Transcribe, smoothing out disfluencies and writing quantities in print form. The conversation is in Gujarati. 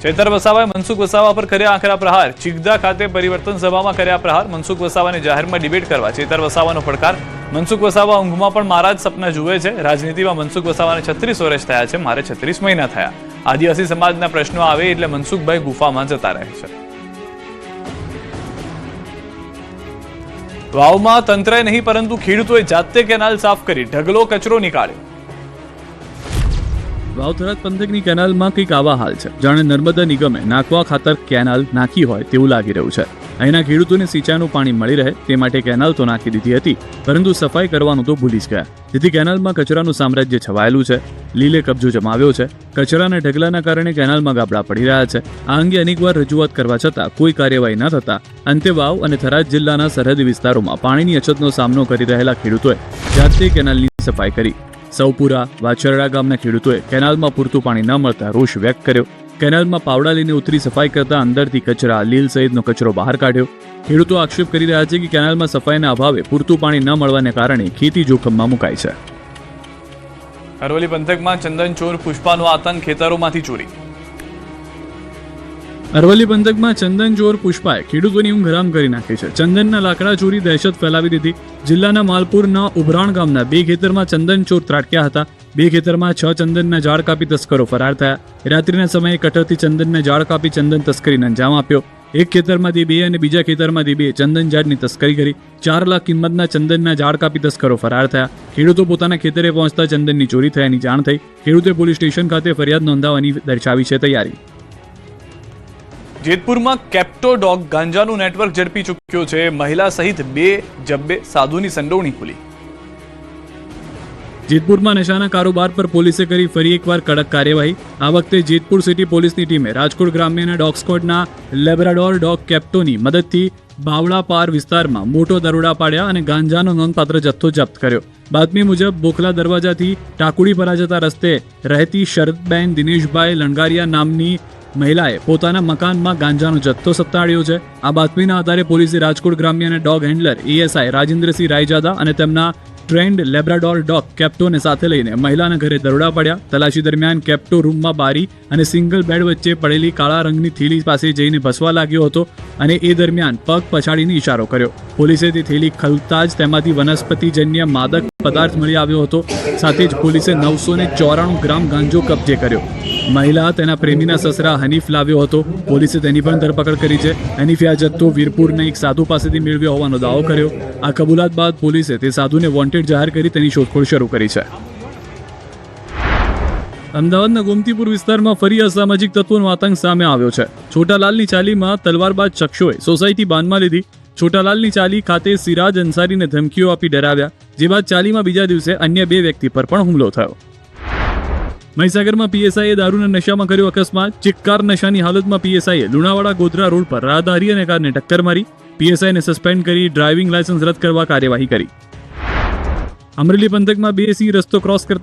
ચેતર વસાવાએ મનસુખ વસાવા પર કર્યા આકરા પ્રહાર। ચિગદા ખાતે પરિવર્તન સભામાં કર્યા પ્રહાર। મનસુખ વસાવાને જાહેરમાં ડિબેટ કરવા ચેતર વસાવાનો પડકાર। મનસુખ વસાવા ઊંઘમાં પણ મારા જ સપના જુએ છે। રાજનીતિમાં મનસુખ વસાવાને 36 વર્ષ થયા છે, મારે 36 મહિના થયા। આદિવાસી સમાજના પ્રશ્નો આવે એટલે મનસુખભાઈ ગુફામાં જતા રહે છે। વાવમાં તંત્રએ નહીં પરંતુ ખેડૂતોએ જાતે કેનાલ સાફ કરી ઢગલો કચરો નીકાળ્યો। વાવ થરાદ પંથકની કેનાલમાં કંઈક આવા હાલ છે જાણે નર્મદા નિગમે નાખવા ખાતર કેનાલ નાખી હોય તેવું લાગી રહ્યું છે। અહીંના ખેડૂતોને સિંચાઈનું પાણી મળી રહે તે માટે કેનાલ તો નાખી દીધી હતી, પરંતુ સફાઈ કરવાનું તો ભૂલી જ ગયા, જેથી કેનાલમાં કચરાનું સામ્રાજ્ય છવાયેલું છે। લીલે કબજો જમાવ્યો છે। કચરાના ઢગલાના કારણે કેનાલમાં ગાબડા પડી રહ્યા છે। આ અંગે અનેકવાર રજૂઆત કરવા છતાં કોઈ કાર્યવાહી ન થતા અંતે વાવ અને થરાદ જિલ્લાના સરહદી વિસ્તારોમાં પાણીની અછતનો સામનો કરી રહેલા ખેડૂતોએ જાતે કેનાલની સફાઈ કરી। સૌપુરા વાછરડા ગામના ખેડૂતોએ કેનાલમાં પૂરતું પાણી ન મળતા રોષ વ્યક્ત કર્યો। કેનાલમાં પાવડા લઈને ઉતરી સફાઈ કરતા અંદરથી કચરા, લીલ સહિતનો કચરો બહાર કાઢ્યો। ખેડૂતો આક્ષેપ કરી રહ્યા છે કે કેનાલમાં સફાઈના અભાવે પૂરતું પાણી ન મળવાને કારણે ખેતી જોખમમાં મુકાઈ છે। અરવલ્લી પંથકમાં ચંદન ચોર પુષ્પાનો આતંક, ખેતરોમાંથી ચોરી। અરવલ્લી પંથકમાં ચંદન ચોર પુષ્પાએ ખેડૂતોની ઊંઘ હરામ કરી નાખી છે। ચંદનના લાકડા ચોરી દહેશત ફેલાવી દીધી। જિલ્લાના માલપુરના ઉભરાણ ગામના 2 ખેતરમાં ચંદન ચોર ત્રાટક્યા હતા। 2 ખેતરમાં 6 ચંદનના ઝાડ કાપી તસ્કરો ફરાર થયા। રાત્રિના સમયે કટરથી ચંદનના ઝાડ કાપી ચંદન તસ્કરીને અંજામ આપ્યો। એક ખેતરમાંથી 2 અને બીજા ખેતરમાંથી 2 ચંદન ઝાડની તસ્કરી કરી। 4 લાખ કિંમતના ચંદનના ઝાડ કાપી તસ્કરો ફરાર થયા। ખેડૂતો પોતાના ખેતરે પહોંચતા ચંદનની ચોરી થયાની જાણ થઈ। ખેડૂતે પોલીસ સ્ટેશન ખાતે ફરિયાદ નોંધાવવાની દર્શાવી છે તૈયારી। જેતપુરમાં કેપ્ટો ડોગ ગાંજાનું નેટવર્ક ઝડપી ચૂક્યો છે। મહિલા સહિત 2 જબ્બે સાધુની સંડોવણી ખુલી। જેતપુરમાં નશાના કારોબાર પર પોલીસે કરી ફરી એકવાર કડક કાર્યવાહી। આ વખતે જેતપુર સિટી પોલીસની ટીમે રાજકોટ ગ્રામ્યના ડોગ સ્ક્વોડના લેબ્રાડોર ડોગ કેપ્ટોની મદદથી બાવળા પાર વિસ્તારમાં મોટો દરોડા પાડ્યા અને ગાંજાનો નોંધપાત્ર જથ્થો જપ્ત કર્યો। બાતમી મુજબ બોખલા દરવાજાથી ટાકુડીપરા જતા રસ્તે રહેતી શરદબેન દિનેશભાઈ લણગારિયા નામની મહિલાએ પોતાના મકાનમાં ગાંજાનો જથ્થો સત્તાડ્યો છે। આ બાતમીના આધારે પોલીસે રાજકોટ ગ્રામ્યના dog handler ASI Rajendrasinh Raizada અને તેમના ટ્રેન્ડ લેબ્રાડોર ડોગ કેપ્ટોને સાથે લઈને મહિલાના ઘરે દરોડા પાડ્યા। તલાશી દરમિયાન કેપ્ટો રૂમમાં બારી અને સિંગલ બેડ વચ્ચે પડેલી કાળા રંગની થેલી પાસે જઈને ભસવા લાગ્યો હતો અને એ દરમિયાન પગ પછાડીને ઇશારો કર્યો। પોલીસે તે થેલી ખોલતા જ તેમાંથી વનસ્પતિજન્ય માદક પદાર્થ મળી આવ્યો હતો। સાથે જ પોલીસે 994 ગ્રામ ગાંજો કબજે કર્યો। મહિલા તેના પ્રેમીના સસરા હનીફ લાવ્યો હતો। પોલીસે તેની પણ ધરપકડ કરી છે। હનીફે આ જથ્થો વીરપુરના એક સાધુ પાસેથી મેળવ્યો હોવાનો દાવો કર્યો। આ કબૂલાત બાદ પોલીસે તે સાધુને વોન્ટેડ જાહેર કરી તેની શોધખોળ શરૂ કરી છે। અમદાવાદના ગોમતીપુર વિસ્તારમાં ફરી અસામાજિક તત્વોનો આતંક સામે આવ્યો છે। છોટાલાલની ચાલીમાં તલવારબાજ શખ્સોએ સોસાયટી બાનમાં લીધી। છોટાલાલની ચાલી ખાતે સિરાજ અંસારીને ધમકીઓ આપી ડરાવ્યા, જે બાદ ચાલીમાં બીજા દિવસે અન્ય 2 વ્યક્તિ પર પણ હુમલો થયો। મહીસાગરમાં પીએસઆઈએ દારૂના નશામાં કર્યો અકસ્માત। ચિક્કાર નશાની હાલતમાં પીએસઆઈએ લુણાવાડા ગોધરા રોડ પર રાહદારી અને કારને ટક્કર મારી। પીએસઆઈને સસ્પેન્ડ કરી ડ્રાઇવિંગ લાયસન્સ રદ કરવા કાર્યવાહી કરી। અમરેલી પંથકમાં 2 સિંહ રસ્તો ક્રોસ કરતા